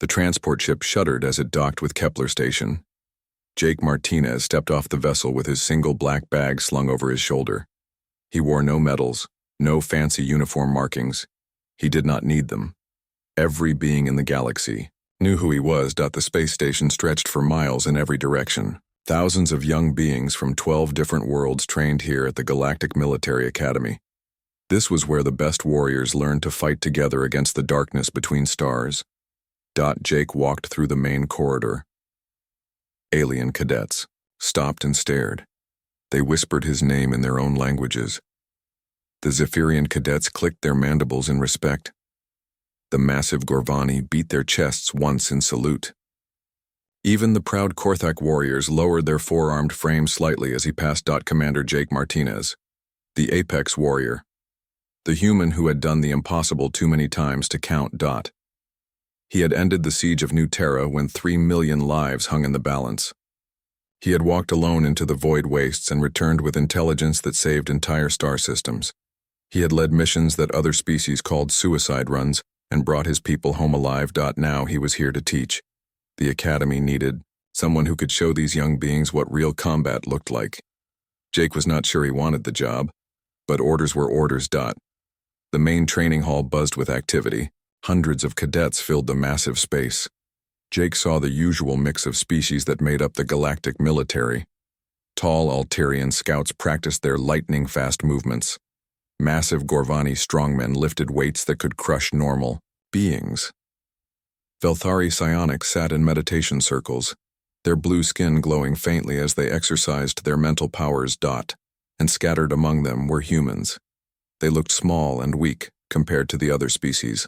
The transport ship shuddered as it docked with Kepler Station. Jake Martinez stepped off the vessel with his single black bag slung over his shoulder. He wore no medals, no fancy uniform markings. He did not need them. Every being in the galaxy knew who he was. The space station stretched for miles in every direction. Thousands of young beings from 12 different worlds trained here at the Galactic Military Academy. This was where the best warriors learned to fight together against the darkness between stars. Jake walked through the main corridor. Alien cadets stopped and stared. They whispered his name in their own languages. The Zephyrian cadets clicked their mandibles in respect. The massive Gorvani beat their chests once in salute. Even the proud Korthak warriors lowered their four-armed frames slightly as he passed Commander Jake Martinez, the apex warrior, the human who had done the impossible too many times to count. He had ended the siege of New Terra when 3 million lives hung in the balance. He had walked alone into the void wastes and returned with intelligence that saved entire star systems. He had led missions that other species called suicide runs and brought his people home alive. Now he was here to teach. The Academy needed someone who could show these young beings what real combat looked like. Jake was not sure he wanted the job, but orders were orders. The main training hall buzzed with activity. Hundreds of cadets filled the massive space. Jake saw the usual mix of species that made up the galactic military. Tall Altarian scouts practiced their lightning-fast movements. Massive Gorvani strongmen lifted weights that could crush normal beings. Velthari psionics sat in meditation circles, their blue skin glowing faintly as they exercised their mental powers. And scattered among them were humans. They looked small and weak compared to the other species.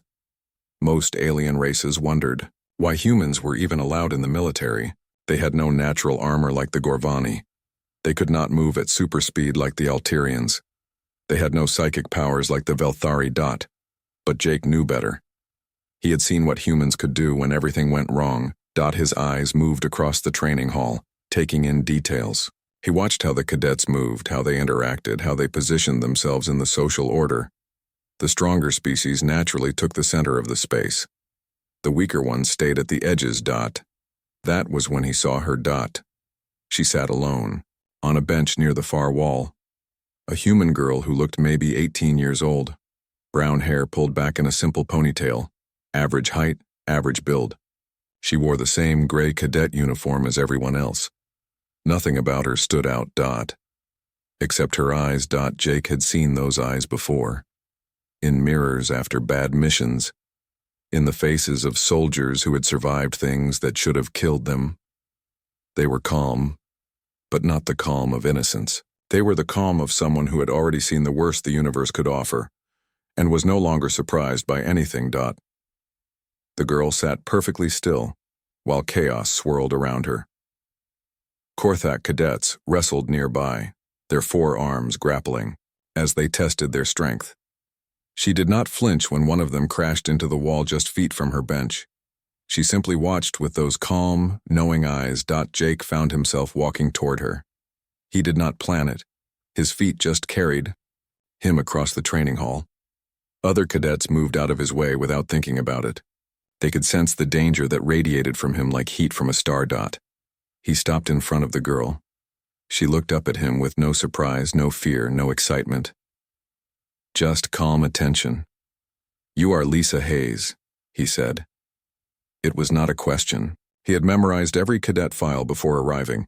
Most alien races wondered why humans were even allowed in the military. They had no natural armor like the Gorvani. They could not move at super speed like the Altarians. They had no psychic powers like the Velthari. But Jake knew better. He had seen what humans could do when everything went wrong. His eyes moved across the training hall, taking in details. He watched how the cadets moved, how they interacted, how they positioned themselves in the social order. The stronger species naturally took the center of the space. The weaker ones stayed at the edges. That was when he saw her. She sat alone, on a bench near the far wall. A human girl who looked maybe 18 years old. Brown hair pulled back in a simple ponytail. Average height, average build. She wore the same gray cadet uniform as everyone else. Nothing about her stood out. Except her eyes. Jake had seen those eyes before. In mirrors after bad missions. In the faces of soldiers who had survived things that should have killed them. They were calm, but not the calm of innocence. They were the calm of someone who had already seen the worst the universe could offer, and was no longer surprised by anything. The girl sat perfectly still, while chaos swirled around her. Korthak cadets wrestled nearby, their forearms grappling, as they tested their strength. She did not flinch when one of them crashed into the wall just feet from her bench. She simply watched with those calm, knowing eyes. Jake found himself walking toward her. He did not plan it. His feet just carried him across the training hall. Other cadets moved out of his way without thinking about it. They could sense the danger that radiated from him like heat from a star. He stopped in front of the girl. She looked up at him with no surprise, no fear, no excitement. Just calm attention. "You are Lisa Hayes," he said. It was not a question. He had memorized every cadet file before arriving.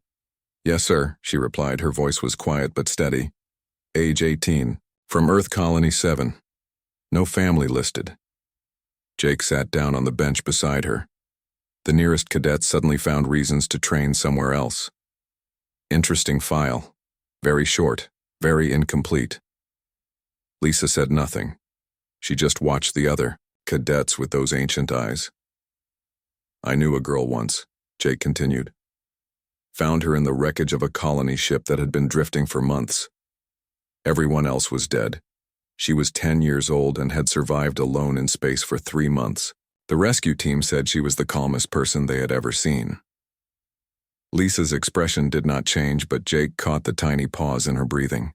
"Yes, sir," she replied. Her voice was quiet but steady. "Age 18. From Earth Colony 7. No family listed." Jake sat down on the bench beside her. The nearest cadets suddenly found reasons to train somewhere else. Interesting file. Very short, very incomplete. Lisa said nothing. She just watched the other cadets with those ancient eyes. "I knew a girl once," Jake continued. "Found her in the wreckage of a colony ship that had been drifting for months. Everyone else was dead. She was 10 years old and had survived alone in space for 3 months. The rescue team said she was the calmest person they had ever seen." Lisa's expression did not change, but Jake caught the tiny pause in her breathing.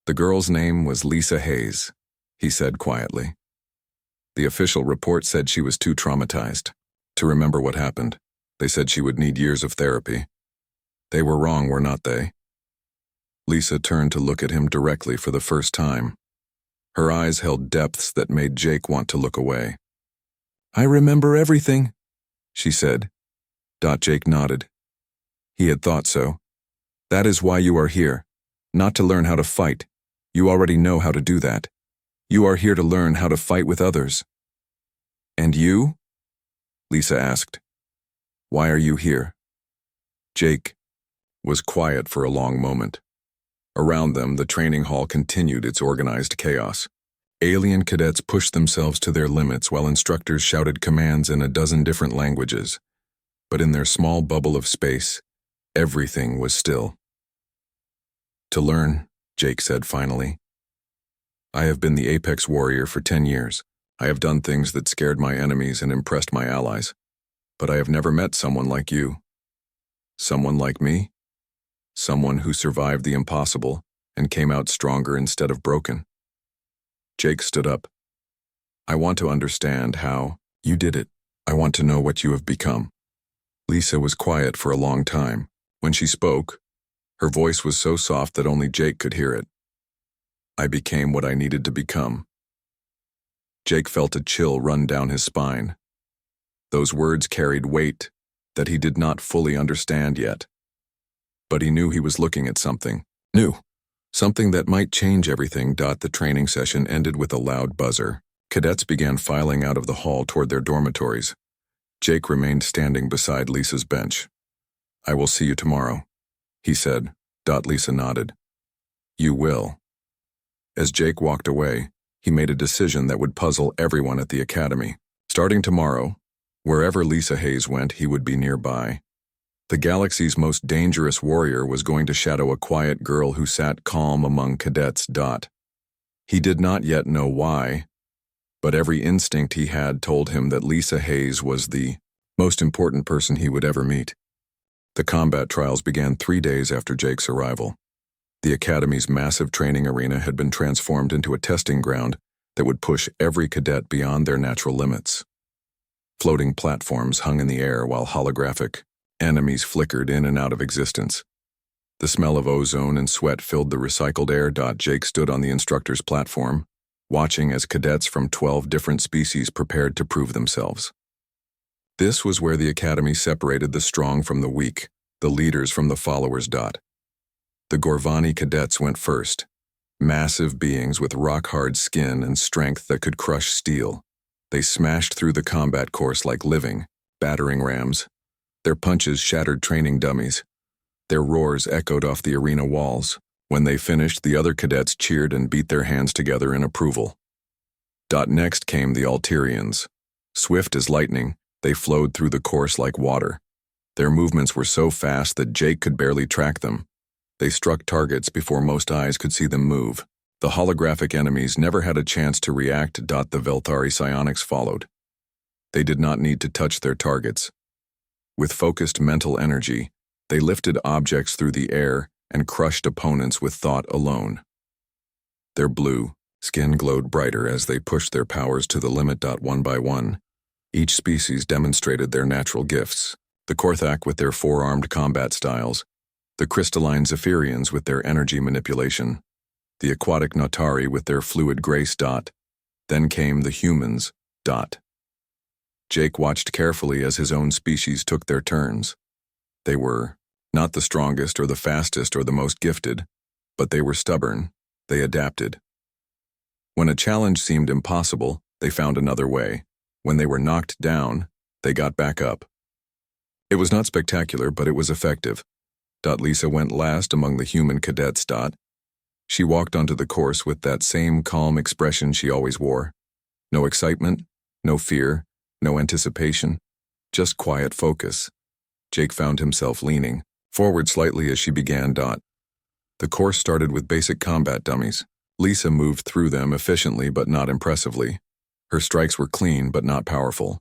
"The girl's name was Lisa Hayes," he said quietly. The official report said she was too traumatized to remember what happened. They said she would need years of therapy. They were wrong, were not they? Lisa turned to look at him directly for the first time. Her eyes held depths that made Jake want to look away. "I remember everything," she said. Jake nodded. He had thought so. "That is why you are here. Not to learn how to fight. You already know how to do that. You are here to learn how to fight with others." "And you?" Lisa asked. "Why are you here?" Jake was quiet for a long moment. Around them, the training hall continued its organized chaos. Alien cadets pushed themselves to their limits while instructors shouted commands in a dozen different languages. But in their small bubble of space, everything was still. "To learn," Jake said finally. "I have been the apex warrior for 10 years. I have done things that scared my enemies and impressed my allies. But I have never met someone like you." "Someone like me?" "Someone who survived the impossible and came out stronger instead of broken." Jake stood up. "I want to understand how you did it. I want to know what you have become." Lisa was quiet for a long time. When she spoke, her voice was so soft that only Jake could hear it. "I became what I needed to become." Jake felt a chill run down his spine. Those words carried weight that he did not fully understand yet. But he knew he was looking at something new, something that might change everything. The training session ended with a loud buzzer. Cadets began filing out of the hall toward their dormitories. Jake remained standing beside Lisa's bench. "I will see you tomorrow," he said. Lisa nodded. "You will." As Jake walked away, he made a decision that would puzzle everyone at the academy. Starting tomorrow, wherever Lisa Hayes went, he would be nearby. The galaxy's most dangerous warrior was going to shadow a quiet girl who sat calm among cadets. He did not yet know why, but every instinct he had told him that Lisa Hayes was the most important person he would ever meet. The combat trials began 3 days after Jake's arrival. The Academy's massive training arena had been transformed into a testing ground that would push every cadet beyond their natural limits. Floating platforms hung in the air while holographic enemies flickered in and out of existence. The smell of ozone and sweat filled the recycled air. Jake stood on the instructor's platform, watching as cadets from 12 different species prepared to prove themselves. This was where the Academy separated the strong from the weak, the leaders from the followers. The Gorvani cadets went first, massive beings with rock-hard skin and strength that could crush steel. They smashed through the combat course like living, battering rams. Their punches shattered training dummies. Their roars echoed off the arena walls. When they finished, the other cadets cheered and beat their hands together in approval. Next came the Alterians. Swift as lightning, they flowed through the course like water. Their movements were so fast that Jake could barely track them. They struck targets before most eyes could see them move. The holographic enemies never had a chance to react. The Velthari psionics followed. They did not need to touch their targets. With focused mental energy, they lifted objects through the air and crushed opponents with thought alone. Their blue skin glowed brighter as they pushed their powers to the limit. One by one, each species demonstrated their natural gifts. The Korthak with their four-armed combat styles, the crystalline Zephyrians with their energy manipulation, the aquatic Notari with their fluid grace. Then came the humans. Jake watched carefully as his own species took their turns. They were not the strongest or the fastest or the most gifted, but they were stubborn. They adapted. When a challenge seemed impossible, they found another way. When they were knocked down, they got back up. It was not spectacular, but it was effective. Lisa went last among the human cadets. She walked onto the course with that same calm expression she always wore. No excitement, no fear, no anticipation, just quiet focus. Jake found himself leaning forward slightly as she began. The course started with basic combat dummies. Lisa moved through them efficiently but not impressively. Her strikes were clean but not powerful.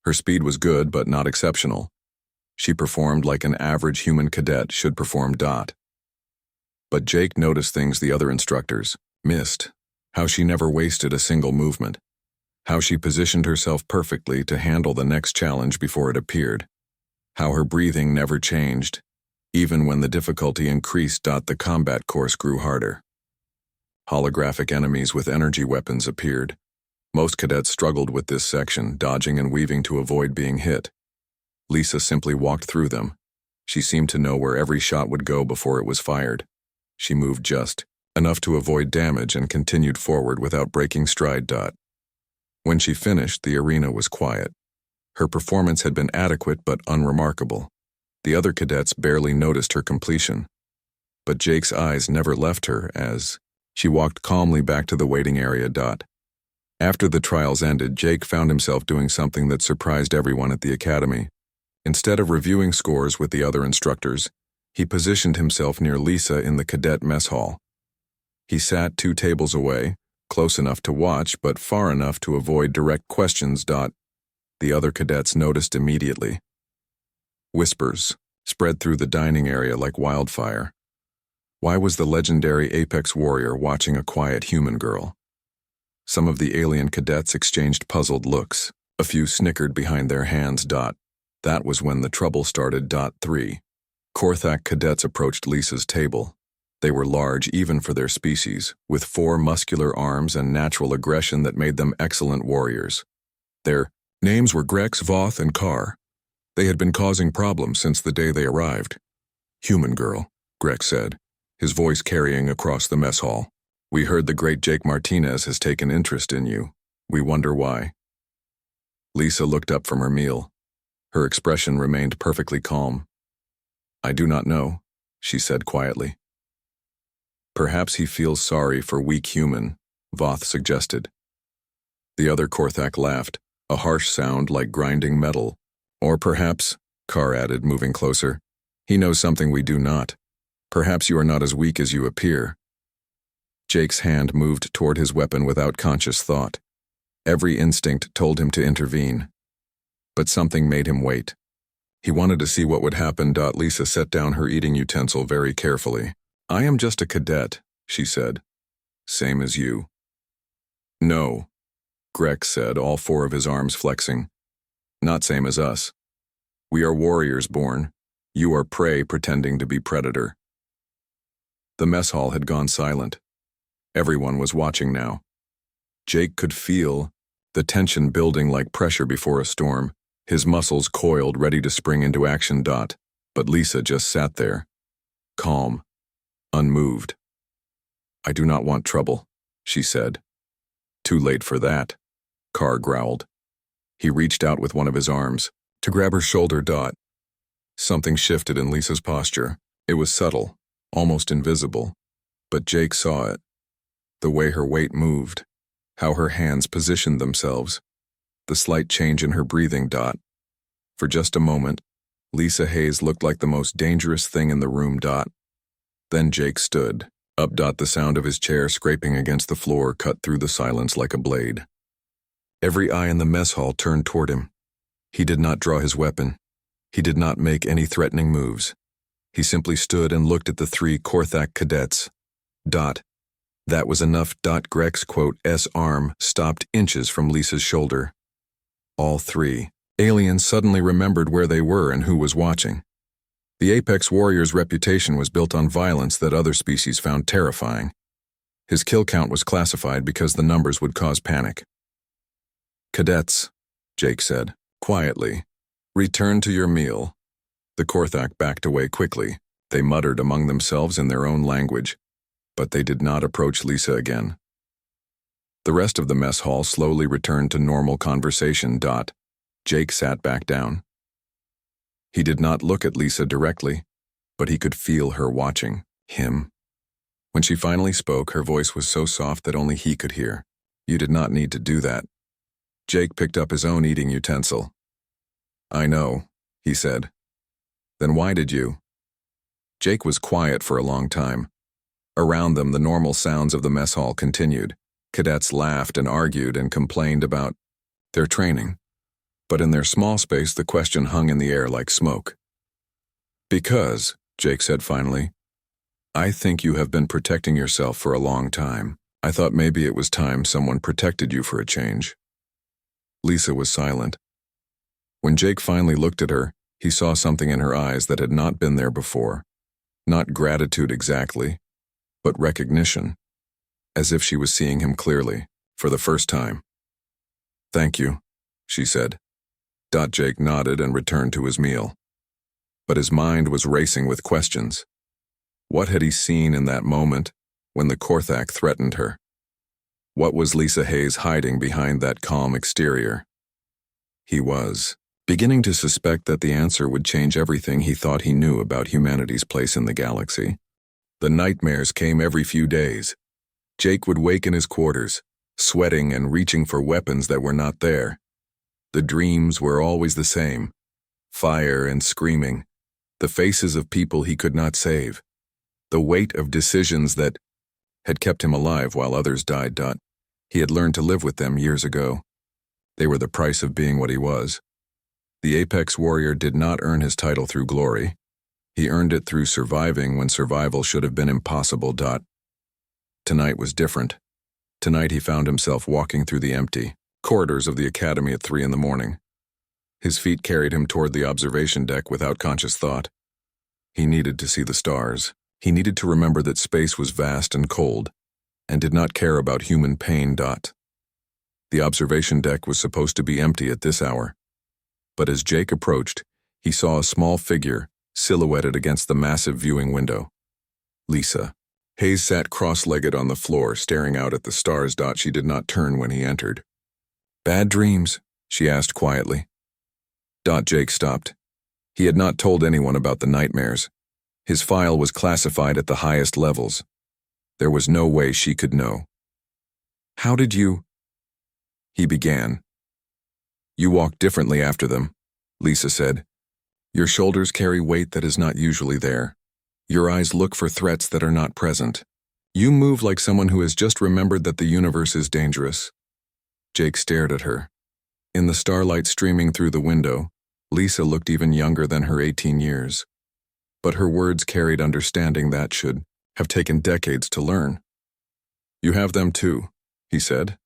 Her speed was good but not exceptional. She performed like an average human cadet should perform. But Jake noticed things the other instructors missed, how she never wasted a single movement, how she positioned herself perfectly to handle the next challenge before it appeared, how her breathing never changed, even when the difficulty increased. The combat course grew harder. Holographic enemies with energy weapons appeared. Most cadets struggled with this section, dodging and weaving to avoid being hit. Lisa simply walked through them. She seemed to know where every shot would go before it was fired. She moved just enough to avoid damage and continued forward without breaking stride. When she finished, the arena was quiet. Her performance had been adequate but unremarkable. The other cadets barely noticed her completion. But Jake's eyes never left her as she walked calmly back to the waiting area. After the trials ended, Jake found himself doing something that surprised everyone at the academy. Instead of reviewing scores with the other instructors, he positioned himself near Lisa in the cadet mess hall. He sat 2 tables away, close enough to watch but far enough to avoid direct questions. The other cadets noticed immediately. Whispers spread through the dining area like wildfire. Why was the legendary apex warrior watching a quiet human girl? Some of the alien cadets exchanged puzzled looks. A few snickered behind their hands. That was when the trouble started. 3 Korthak cadets approached Lisa's table. They were large even for their species, with 4 muscular arms and natural aggression that made them excellent warriors. Their names were Grex, Voth, and Kar. They had been causing problems since the day they arrived. "Human girl," Grex said, his voice carrying across the mess hall. "We heard the great Jake Martinez has taken interest in you. We wonder why." Lisa looked up from her meal. Her expression remained perfectly calm. "I do not know," she said quietly. "Perhaps he feels sorry for weak human," Voth suggested. The other Korthak laughed, a harsh sound like grinding metal. "Or perhaps," Kar added, moving closer, "he knows something we do not. Perhaps you are not as weak as you appear." Jake's hand moved toward his weapon without conscious thought. Every instinct told him to intervene. But something made him wait. He wanted to see what would happen. Lisa set down her eating utensil very carefully. "I am just a cadet," she said. "Same as you." "No," Grex said, all 4 of his arms flexing. "Not same as us. We are warriors born. You are prey pretending to be predator." The mess hall had gone silent. Everyone was watching now. Jake could feel the tension building like pressure before a storm, his muscles coiled, ready to spring into action. But Lisa just sat there, calm, unmoved. "I do not want trouble," she said. "Too late for that," Kar growled. He reached out with one of his arms to grab her shoulder. Something shifted in Lisa's posture. It was subtle, almost invisible, but Jake saw it. The way her weight moved, how her hands positioned themselves, the slight change in her breathing. For just a moment, Lisa Hayes looked like the most dangerous thing in the room. Then Jake stood up. The sound of his chair scraping against the floor cut through the silence like a blade. Every eye in the mess hall turned toward him. He did not draw his weapon. He did not make any threatening moves. He simply stood and looked at the 3 Korthak cadets. That was enough. Grex S arm stopped inches from Lisa's shoulder. All 3 aliens suddenly remembered where they were and who was watching. The apex warrior's reputation was built on violence that other species found terrifying. His kill count was classified because the numbers would cause panic. "Cadets," Jake said, quietly, "return to your meal." The Korthak backed away quickly. They muttered among themselves in their own language, but they did not approach Lisa again. The rest of the mess hall slowly returned to normal conversation. Jake sat back down. He did not look at Lisa directly, but he could feel her watching him. When she finally spoke, her voice was so soft that only he could hear. "You did not need to do that." Jake picked up his own eating utensil. "I know," he said. "Then why did you?" Jake was quiet for a long time. Around them, the normal sounds of the mess hall continued. Cadets laughed and argued and complained about their training. But in their small space, the question hung in the air like smoke. "Because," Jake said finally, "I think you have been protecting yourself for a long time. I thought maybe it was time someone protected you for a change." Lisa was silent. When Jake finally looked at her, he saw something in her eyes that had not been there before. Not gratitude exactly, but recognition, as if she was seeing him clearly, for the first time. "Thank you," she said. Jake nodded and returned to his meal. But his mind was racing with questions. What had he seen in that moment when the Korthak threatened her? What was Lisa Hayes hiding behind that calm exterior? He was beginning to suspect that the answer would change everything he thought he knew about humanity's place in the galaxy. The nightmares came every few days. Jake would wake in his quarters, sweating and reaching for weapons that were not there. The dreams were always the same: fire and screaming, the faces of people he could not save, the weight of decisions that had kept him alive while others died. He had learned to live with them years ago. They were the price of being what he was. The apex warrior did not earn his title through glory. He earned it through surviving when survival should have been impossible. Tonight was different. Tonight he found himself walking through the empty corridors of the academy at 3 a.m. His feet carried him toward the observation deck without conscious thought. He needed to see the stars. He needed to remember that space was vast and cold, and did not care about human pain. The observation deck was supposed to be empty at this hour. But as Jake approached, he saw a small figure silhouetted against the massive viewing window. Lisa. Hayes sat cross-legged on the floor, staring out at the stars. She did not turn when he entered. "Bad dreams?" she asked quietly. Jake stopped. He had not told anyone about the nightmares. His file was classified at the highest levels. There was no way she could know. "How did you—" he began. "You walk differently after them," Lisa said. "Your shoulders carry weight that is not usually there. Your eyes look for threats that are not present. You move like someone who has just remembered that the universe is dangerous." Jake stared at her. In the starlight streaming through the window, Lisa looked even younger than her 18 years. But her words carried understanding that should have taken decades to learn. "You have them too," he said.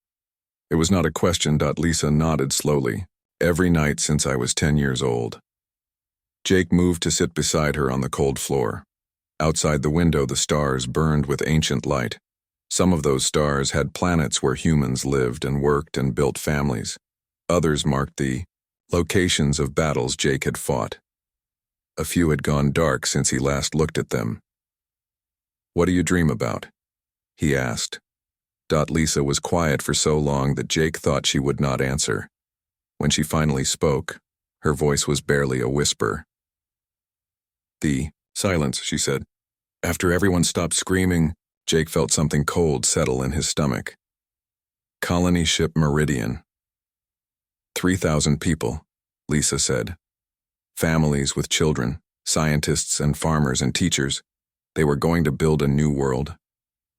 It was not a question. Lisa nodded slowly. "Every night since I was 10 years old." Jake moved to sit beside her on the cold floor. Outside the window, the stars burned with ancient light. Some of those stars had planets where humans lived and worked and built families. Others marked the locations of battles Jake had fought. A few had gone dark since he last looked at them. "What do you dream about?" he asked. Lisa was quiet for so long that Jake thought she would not answer. When she finally spoke, her voice was barely a whisper. "Silence," she said. After everyone stopped screaming, Jake felt something cold settle in his stomach. "Colony ship Meridian. 3,000 people," Lisa said. "Families with children, scientists and farmers and teachers. They were going to build a new world,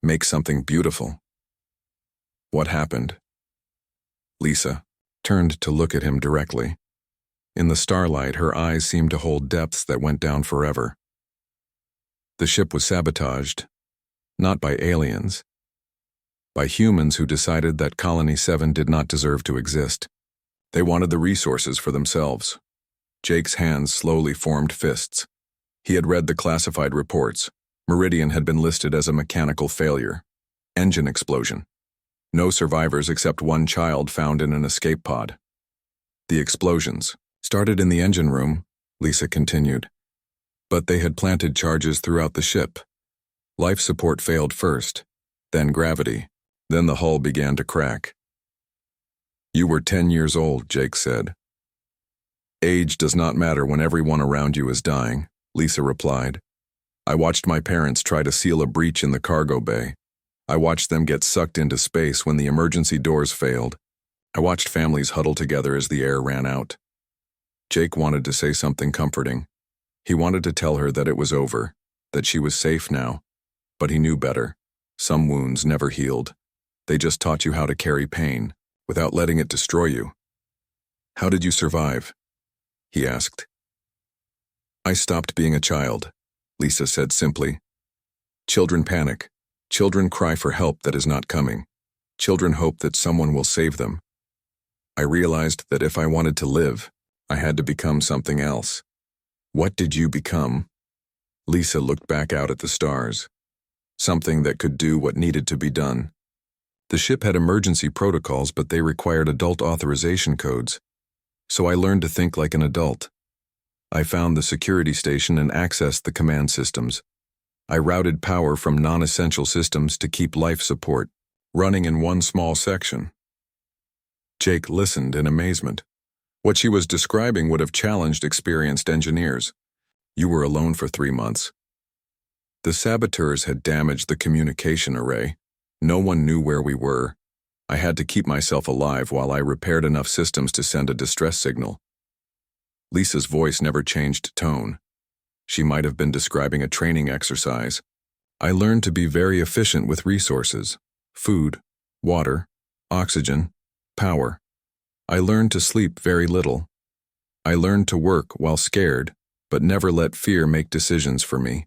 make something beautiful." "What happened?" Lisa turned to look at him directly. In the starlight, her eyes seemed to hold depths that went down forever. "The ship was sabotaged, not by aliens, by humans who decided that Colony 7 did not deserve to exist. They wanted the resources for themselves." Jake's hands slowly formed fists. He had read the classified reports. Meridian had been listed as a mechanical failure. Engine explosion. No survivors except one child found in an escape pod. "The explosions started in the engine room," Lisa continued. "But they had planted charges throughout the ship. Life support failed first, then gravity, then the hull began to crack." "You were 10 years old," Jake said. "Age does not matter when everyone around you is dying," Lisa replied. "I watched my parents try to seal a breach in the cargo bay. I watched them get sucked into space when the emergency doors failed. I watched families huddle together as the air ran out." Jake wanted to say something comforting. He wanted to tell her that it was over, that she was safe now. But he knew better. Some wounds never healed. They just taught you how to carry pain, without letting it destroy you. "How did you survive?" he asked. "I stopped being a child," Lisa said simply. "Children panic. Children cry for help that is not coming. Children hope that someone will save them. I realized that if I wanted to live, I had to become something else. What did you become? Lisa looked back out at the stars. Something that could do what needed to be done. The ship had emergency protocols, but they required adult authorization codes. So I learned to think like an adult. I found the security station and accessed the command systems. I routed power from non-essential systems to keep life support running in one small section. Jake listened in amazement. What she was describing would have challenged experienced engineers. You were alone for 3 months. The saboteurs had damaged the communication array. No one knew where we were. I had to keep myself alive while I repaired enough systems to send a distress signal. Lisa's voice never changed tone. She might have been describing a training exercise. I learned to be very efficient with resources: food, water, oxygen, power. I learned to sleep very little. I learned to work while scared, but never let fear make decisions for me.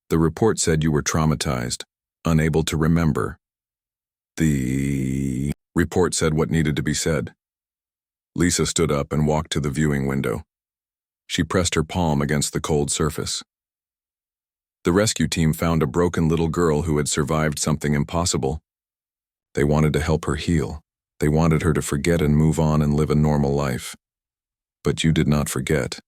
The report said you were traumatized, unable to remember. The report said what needed to be said. Lisa stood up and walked to the viewing window. She pressed her palm against the cold surface. The rescue team found a broken little girl who had survived something impossible. They wanted to help her heal. They wanted her to forget and move on and live a normal life. But you did not forget.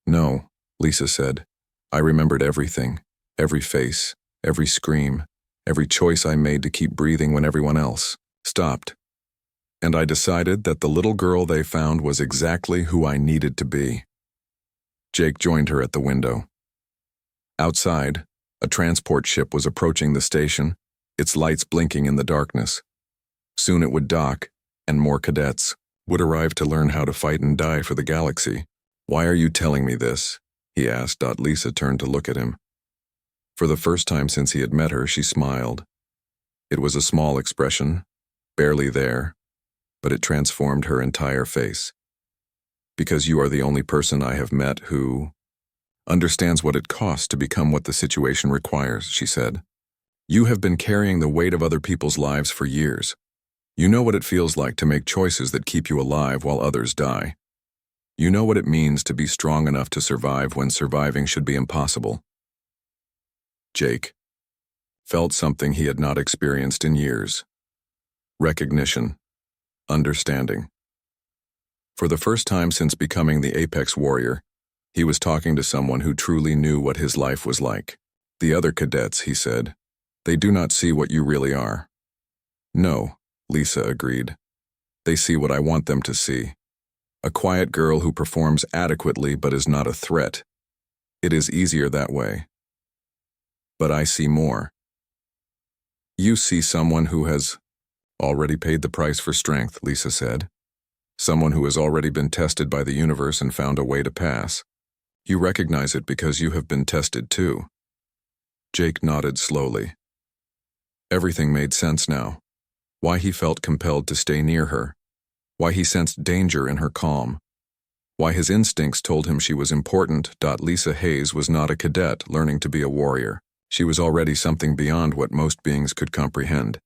No, Lisa said. I remembered everything, every face, every scream, every choice I made to keep breathing when everyone else stopped. And I decided that the little girl they found was exactly who I needed to be. Jake joined her at the window. Outside, a transport ship was approaching the station, its lights blinking in the darkness. Soon it would dock, and more cadets would arrive to learn how to fight and die for the galaxy. Why are you telling me this? He asked. Lisa turned to look at him. For the first time since he had met her, she smiled. It was a small expression, barely there, but it transformed her entire face. Because you are the only person I have met who understands what it costs to become what the situation requires, she said. You have been carrying the weight of other people's lives for years. You know what it feels like to make choices that keep you alive while others die. You know what it means to be strong enough to survive when surviving should be impossible. Jake felt something he had not experienced in years. Recognition. Understanding. For the first time since becoming the apex warrior, he was talking to someone who truly knew what his life was like. The other cadets, he said, they do not see what you really are. No, Lisa agreed. They see what I want them to see. A quiet girl who performs adequately but is not a threat. It is easier that way. But I see more. You see someone who has already paid the price for strength, Lisa said. Someone who has already been tested by the universe and found a way to pass. You recognize it because you have been tested too. Jake nodded slowly. Everything made sense now. Why he felt compelled to stay near her. Why he sensed danger in her calm. Why his instincts told him she was important. Lisa Hayes was not a cadet learning to be a warrior. She was already something beyond what most beings could comprehend.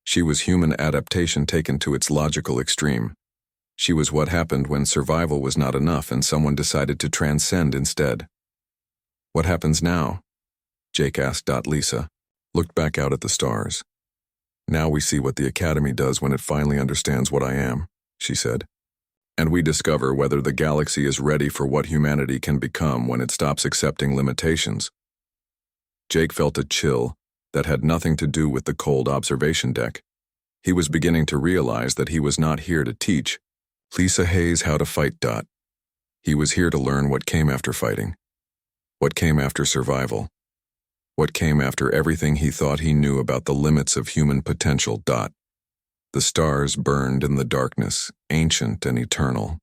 She was human adaptation taken to its logical extreme. She was what happened when survival was not enough and someone decided to transcend instead. What happens now? Jake asked. Lisa looked back out at the stars. Now we see what the Academy does when it finally understands what I am, she said. And we discover whether the galaxy is ready for what humanity can become when it stops accepting limitations. Jake felt a chill that had nothing to do with the cold observation deck. He was beginning to realize that he was not here to teach Lisa Hayes how to fight. He was here to learn what came after fighting. What came after survival. What came after everything he thought he knew about the limits of human potential. The stars burned in the darkness, ancient and eternal.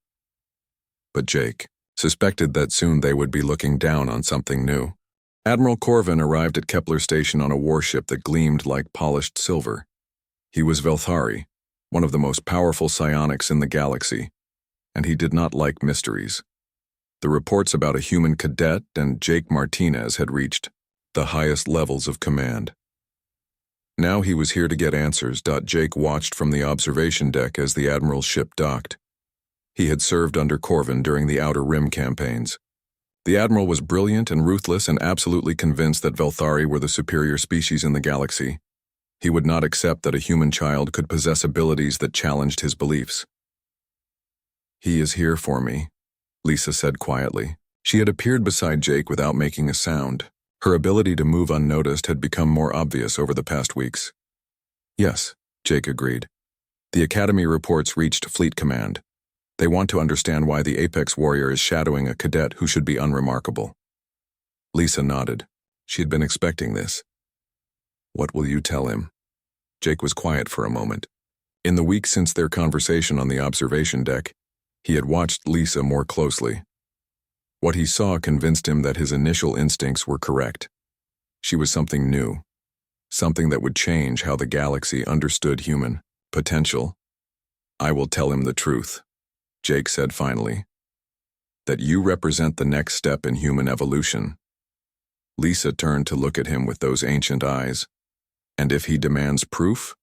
But Jake suspected that soon they would be looking down on something new. Admiral Corvin arrived at Kepler Station on a warship that gleamed like polished silver. He was Velthari, one of the most powerful psionics in the galaxy, and he did not like mysteries. The reports about a human cadet and Jake Martinez had reached the highest levels of command. Now he was here to get answers. Jake watched from the observation deck as the Admiral's ship docked. He had served under Corvin during the Outer Rim campaigns. The Admiral was brilliant and ruthless and absolutely convinced that Velthari were the superior species in the galaxy. He would not accept that a human child could possess abilities that challenged his beliefs. "He is here for me," Lisa said quietly. She had appeared beside Jake without making a sound. Her ability to move unnoticed had become more obvious over the past weeks. "Yes," Jake agreed. "The Academy reports reached Fleet Command. They want to understand why the Apex Warrior is shadowing a cadet who should be unremarkable." Lisa nodded. She had been expecting this. "What will you tell him?" Jake was quiet for a moment. In the weeks since their conversation on the observation deck, he had watched Lisa more closely. What he saw convinced him that his initial instincts were correct. She was something new, something that would change how the galaxy understood human potential. "I will tell him the truth," Jake said finally. "That you represent the next step in human evolution." Lisa turned to look at him with those ancient eyes. "And if he demands proof,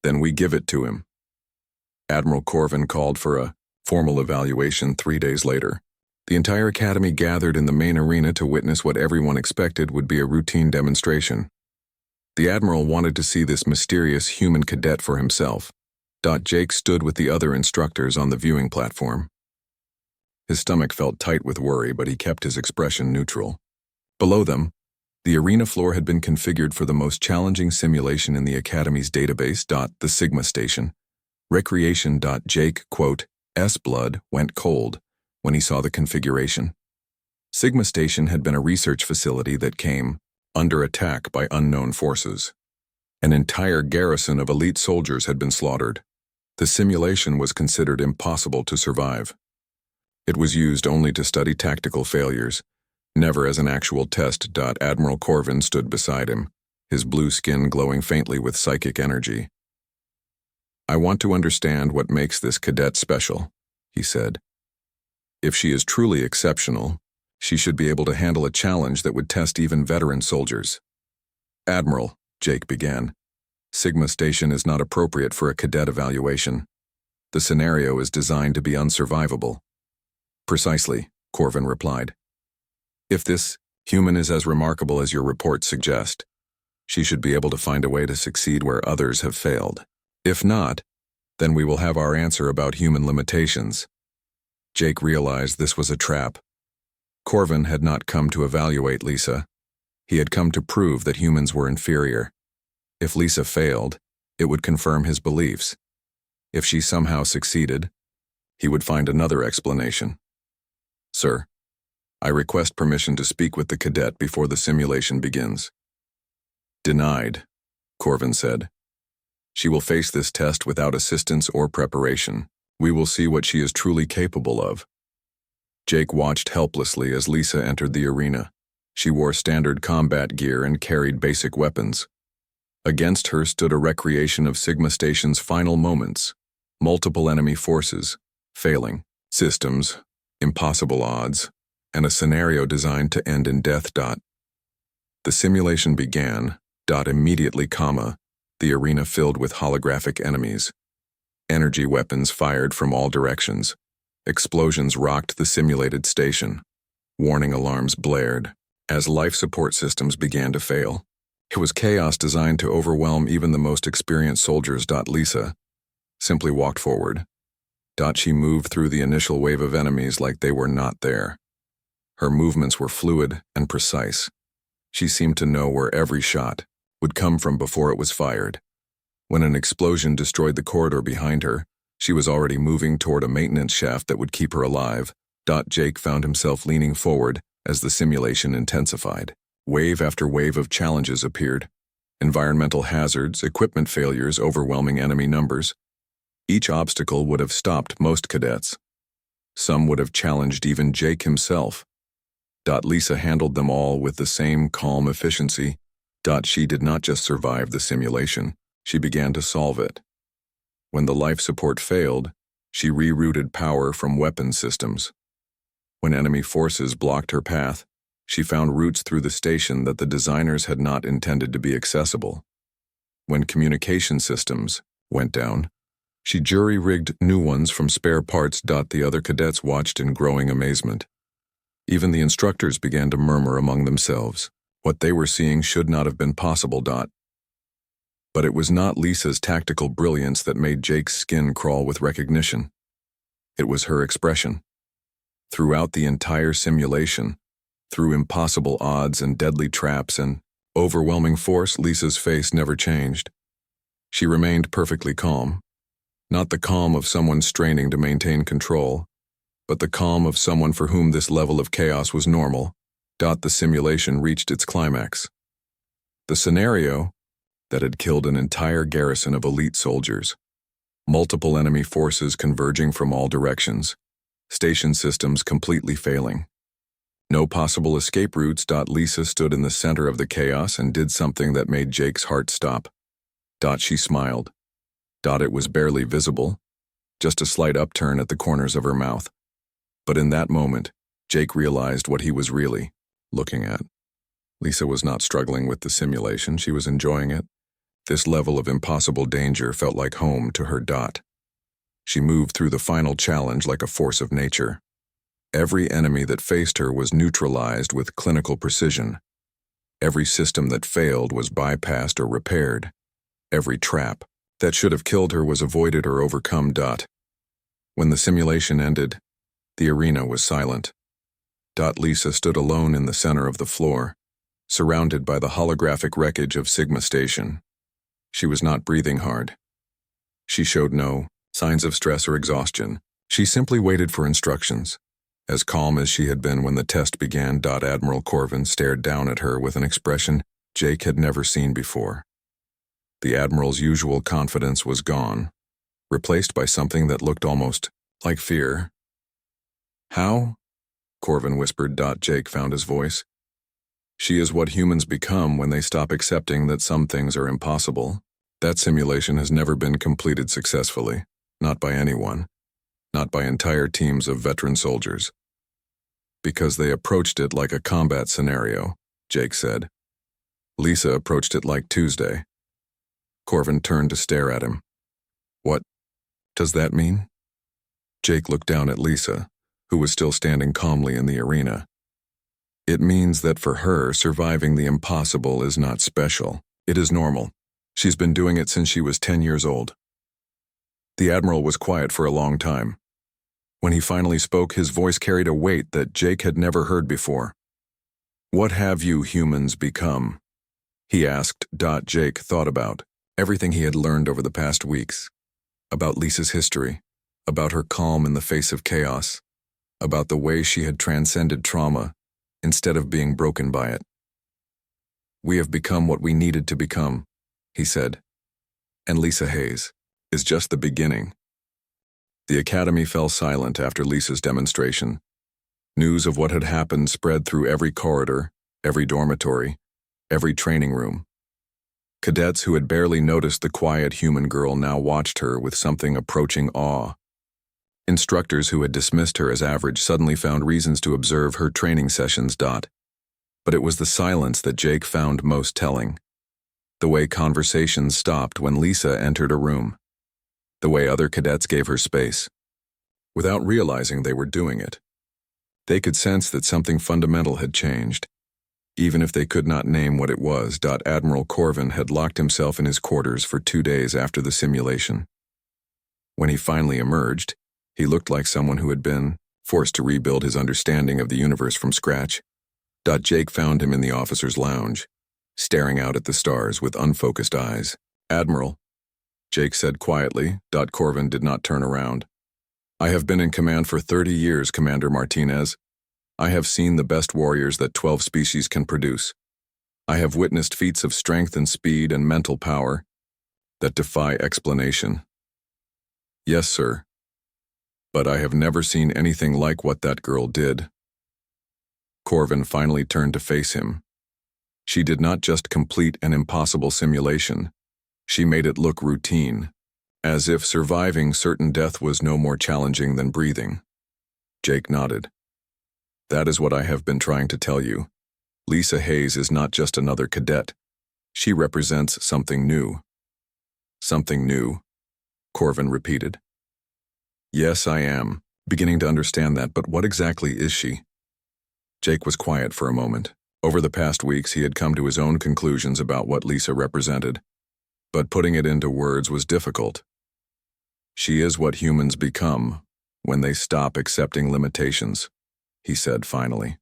then we give it to him." Admiral Corvin called for a formal evaluation 3 days later. The entire Academy gathered in the main arena to witness what everyone expected would be a routine demonstration. The Admiral wanted to see this mysterious human cadet for himself. Jake stood with the other instructors on the viewing platform. His stomach felt tight with worry, but he kept his expression neutral. Below them, the arena floor had been configured for the most challenging simulation in the Academy's database. The Sigma Station. Recreation. Jake, quote, "S blood went cold" when he saw the configuration. Sigma Station had been a research facility that came under attack by unknown forces. An entire garrison of elite soldiers had been slaughtered. The simulation was considered impossible to survive. It was used only to study tactical failures, never as an actual test. Admiral Corvin stood beside him, his blue skin glowing faintly with psychic energy. "I want to understand what makes this cadet special," he said. "If she is truly exceptional, she should be able to handle a challenge that would test even veteran soldiers." "Admiral," Jake began, "Sigma Station is not appropriate for a cadet evaluation. The scenario is designed to be unsurvivable." "Precisely," Corvin replied. "If this human is as remarkable as your reports suggest, she should be able to find a way to succeed where others have failed. If not, then we will have our answer about human limitations." Jake realized this was a trap. Corvin had not come to evaluate Lisa. He had come to prove that humans were inferior. If Lisa failed, it would confirm his beliefs. If she somehow succeeded, he would find another explanation. "Sir, I request permission to speak with the cadet before the simulation begins." "Denied," Corvin said. "She will face this test without assistance or preparation. We will see what she is truly capable of." Jake watched helplessly as Lisa entered the arena. She wore standard combat gear and carried basic weapons. Against her stood a recreation of Sigma Station's final moments: multiple enemy forces, failing systems, impossible odds, and a scenario designed to end in death. The simulation began. Immediately, the arena filled with holographic enemies. Energy weapons fired from all directions. Explosions rocked the simulated station. Warning alarms blared as life support systems began to fail. It was chaos designed to overwhelm even the most experienced soldiers. Lisa simply walked forward. She moved through the initial wave of enemies like they were not there. Her movements were fluid and precise. She seemed to know where every shot would come from before it was fired. When an explosion destroyed the corridor behind her, she was already moving toward a maintenance shaft that would keep her alive. Jake found himself leaning forward as the simulation intensified. Wave after wave of challenges appeared. Environmental hazards, equipment failures, overwhelming enemy numbers. Each obstacle would have stopped most cadets. Some would have challenged even Jake himself. Lisa handled them all with the same calm efficiency. She did not just survive the simulation, she began to solve it. When the life support failed, she rerouted power from weapon systems. When enemy forces blocked her path, she found routes through the station that the designers had not intended to be accessible. When communication systems went down, she jury-rigged new ones from spare parts. The other cadets watched in growing amazement. Even the instructors began to murmur among themselves. What they were seeing should not have been possible. But it was not Lisa's tactical brilliance that made Jake's skin crawl with recognition. It was her expression. Throughout the entire simulation, through impossible odds and deadly traps and overwhelming force, Lisa's face never changed. She remained perfectly calm. Not the calm of someone straining to maintain control, but the calm of someone for whom this level of chaos was normal. The simulation reached its climax. The scenario that had killed an entire garrison of elite soldiers, multiple enemy forces converging from all directions, station systems completely failing. No possible escape routes. Lisa stood in the center of the chaos and did something that made Jake's heart stop. She smiled. It was barely visible, just a slight upturn at the corners of her mouth. But in that moment, Jake realized what he was really looking at. Lisa was not struggling with the simulation, she was enjoying it. This level of impossible danger felt like home to her. She moved through the final challenge like a force of nature. Every enemy that faced her was neutralized with clinical precision. Every system that failed was bypassed or repaired. Every trap that should have killed her was avoided or overcome. When the simulation ended, the arena was silent. Lisa stood alone in the center of the floor, surrounded by the holographic wreckage of Sigma Station. She was not breathing hard. She showed no signs of stress or exhaustion. She simply waited for instructions. As calm as she had been when the test began. Admiral Corvin stared down at her with an expression Jake had never seen before. The Admiral's usual confidence was gone, replaced by something that looked almost like fear. "How?" Corvin whispered. Jake found his voice. "She is what humans become when they stop accepting that some things are impossible. That simulation has never been completed successfully, not by anyone, not by entire teams of veteran soldiers. Because they approached it like a combat scenario," Jake said. Lisa approached it like Tuesday. Corvin turned to stare at him. "What does that mean?" Jake looked down at Lisa, who was still standing calmly in the arena. "It means that for her, surviving the impossible is not special. It is normal. She's been doing it since she was 10 years old." The Admiral was quiet for a long time. When he finally spoke, his voice carried a weight that Jake had never heard before. "What have you humans become?" he asked. Jake thought about everything he had learned over the past weeks, about Lisa's history, about her calm in the face of chaos, about the way she had transcended trauma instead of being broken by it. "We have become what we needed to become," he said. "And Lisa Hayes is just the beginning." The Academy fell silent after Lisa's demonstration. News of what had happened spread through every corridor, every dormitory, every training room. Cadets who had barely noticed the quiet human girl now watched her with something approaching awe. Instructors who had dismissed her as average suddenly found reasons to observe her training sessions. But it was the silence that Jake found most telling. The way conversations stopped when Lisa entered a room. The way other cadets gave her space, without realizing they were doing it. They could sense that something fundamental had changed, even if they could not name what it was. Admiral Corvin had locked himself in his quarters for 2 days after the simulation. When he finally emerged, he looked like someone who had been forced to rebuild his understanding of the universe from scratch. Jake found him in the officers' lounge, staring out at the stars with unfocused eyes. "Admiral," Jake said quietly. Corvin did not turn around. "I have been in command for 30 years, Commander Martinez. I have seen the best warriors that 12 species can produce. I have witnessed feats of strength and speed and mental power that defy explanation." "Yes, sir. But I have never seen anything like what that girl did." Corvin finally turned to face him. She did not just complete an impossible simulation. She made it look routine, as if surviving certain death was no more challenging than breathing. Jake nodded. "That is what I have been trying to tell you. Lisa Hayes is not just another cadet. She represents something new. Something new, Corvin repeated. Yes, I am, beginning to understand that, but what exactly is she? Jake was quiet for a moment. Over the past weeks, he had come to his own conclusions about what Lisa represented, but putting it into words was difficult. She is what humans become when they stop accepting limitations, he said finally.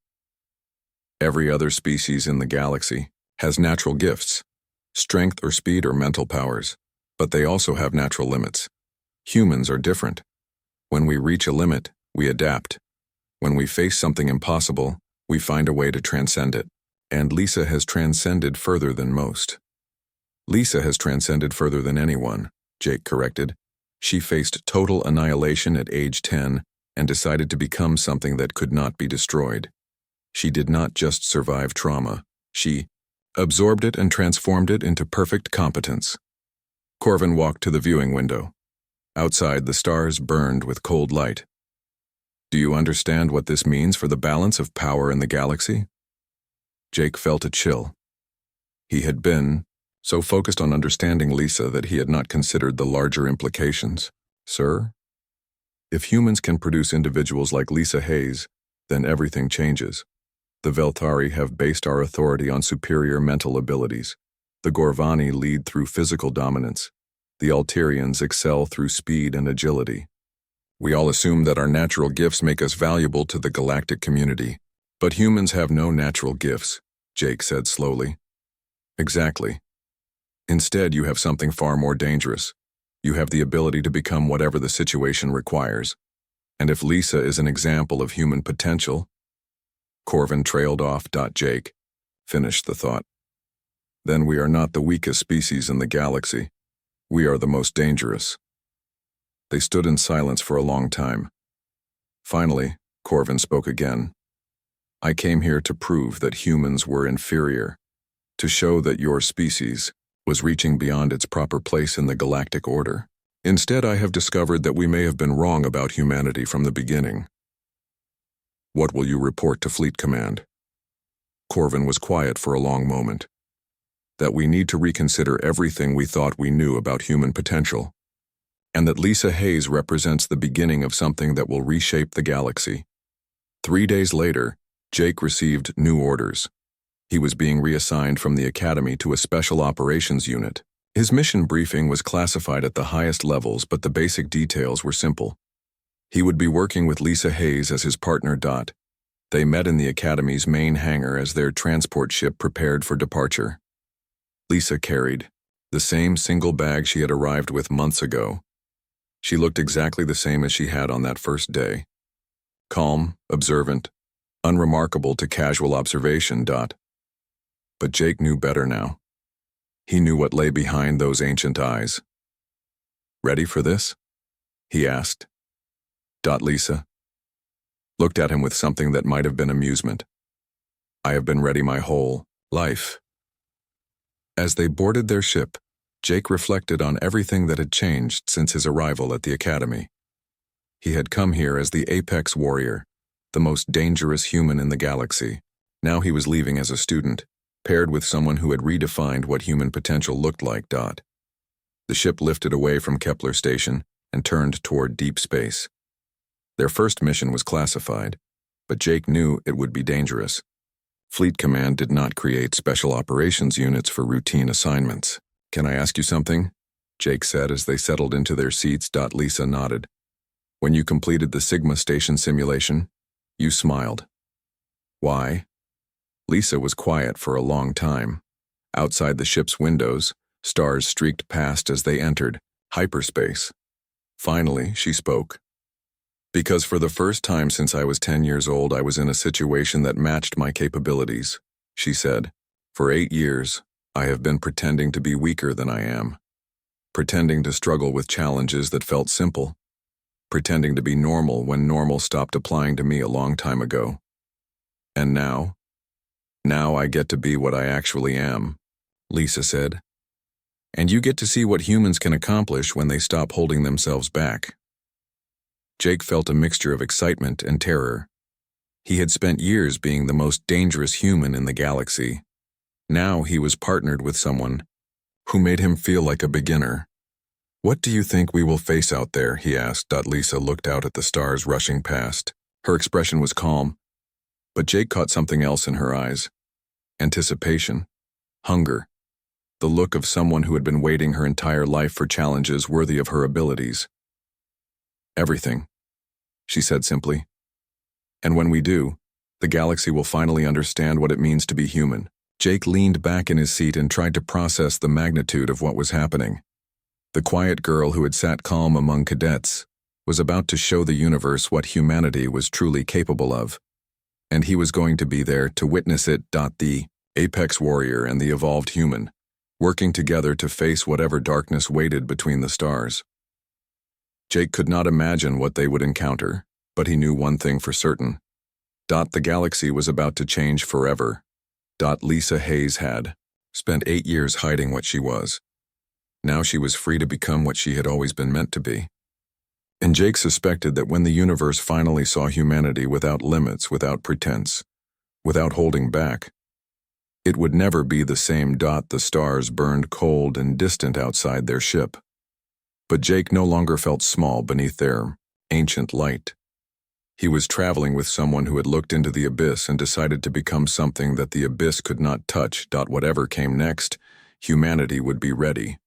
Every other species in the galaxy has natural gifts, strength or speed or mental powers, but they also have natural limits. Humans are different. When we reach a limit, we adapt. When we face something impossible, we find a way to transcend it. And Lisa has transcended further than most. Lisa has transcended further than anyone, Jake corrected. She faced total annihilation at age 10 and decided to become something that could not be destroyed. She did not just survive trauma. She absorbed it and transformed it into perfect competence. Corvin walked to the viewing window. Outside, the stars burned with cold light. Do you understand what this means for the balance of power in the galaxy? Jake felt a chill. He had been so focused on understanding Lisa that he had not considered the larger implications. Sir? If humans can produce individuals like Lisa Hayes, then everything changes. The Veltari have based our authority on superior mental abilities. The Gorvani lead through physical dominance. The Alterians excel through speed and agility. We all assume that our natural gifts make us valuable to the galactic community. But humans have no natural gifts, Jake said slowly. Exactly. Instead, you have something far more dangerous. You have the ability to become whatever the situation requires. And if Lisa is an example of human potential, Corvin trailed off. Jake finished the thought. Then we are not the weakest species in the galaxy. We are the most dangerous. They stood in silence for a long time. Finally, Corvin spoke again. I came here to prove that humans were inferior, to show that your species was reaching beyond its proper place in the galactic order. Instead, I have discovered that we may have been wrong about humanity from the beginning. What will you report to Fleet Command? Corvin was quiet for a long moment. That we need to reconsider everything we thought we knew about human potential, and that Lisa Hayes represents the beginning of something that will reshape the galaxy. 3 days later, Jake received new orders. He was being reassigned from the academy to a special operations unit. His mission briefing was classified at the highest levels, but the basic details were simple. He would be working with Lisa Hayes as his partner. They met in the academy's main hangar as their transport ship prepared for departure. Lisa carried the same single bag she had arrived with months ago. She looked exactly the same as she had on that first day. Calm, observant, unremarkable to casual observation. But Jake knew better now. He knew what lay behind those ancient eyes. Ready for this? He asked. Lisa looked at him with something that might have been amusement. I have been ready my whole life. As they boarded their ship, Jake reflected on everything that had changed since his arrival at the academy. He had come here as the apex warrior, the most dangerous human in the galaxy. Now he was leaving as a student, paired with someone who had redefined what human potential looked like. The ship lifted away from Kepler Station and turned toward deep space. Their first mission was classified, but Jake knew it would be dangerous. Fleet Command did not create special operations units for routine assignments. Can I ask you something? Jake said as they settled into their seats. Lisa nodded. When you completed the Sigma Station simulation, you smiled. Why? Lisa was quiet for a long time. Outside the ship's windows, stars streaked past as they entered hyperspace. Finally, she spoke. Because for the first time since I was 10 years old, I was in a situation that matched my capabilities, she said. For 8 years, I have been pretending to be weaker than I am. Pretending to struggle with challenges that felt simple. Pretending to be normal when normal stopped applying to me a long time ago. And now I get to be what I actually am, Lisa said. And you get to see what humans can accomplish when they stop holding themselves back. Jake felt a mixture of excitement and terror. He had spent years being the most dangerous human in the galaxy. Now he was partnered with someone who made him feel like a beginner. "What do you think we will face out there?" he asked. Lisa looked out at the stars rushing past. Her expression was calm, but Jake caught something else in her eyes. Anticipation. Hunger. The look of someone who had been waiting her entire life for challenges worthy of her abilities. "Everything," she said simply. "And when we do, the galaxy will finally understand what it means to be human." Jake leaned back in his seat and tried to process the magnitude of what was happening. The quiet girl who had sat calm among cadets was about to show the universe what humanity was truly capable of, and he was going to be there to witness it. The apex warrior and the evolved human, working together to face whatever darkness waited between the stars. Jake could not imagine what they would encounter, but he knew one thing for certain. The galaxy was about to change forever. Lisa Hayes had spent 8 years hiding what she was. Now she was free to become what she had always been meant to be. And Jake suspected that when the universe finally saw humanity without limits, without pretense, without holding back, it would never be the same. The stars burned cold and distant outside their ship. But Jake no longer felt small beneath their ancient light. He was traveling with someone who had looked into the abyss and decided to become something that the abyss could not touch. Whatever came next, humanity would be ready.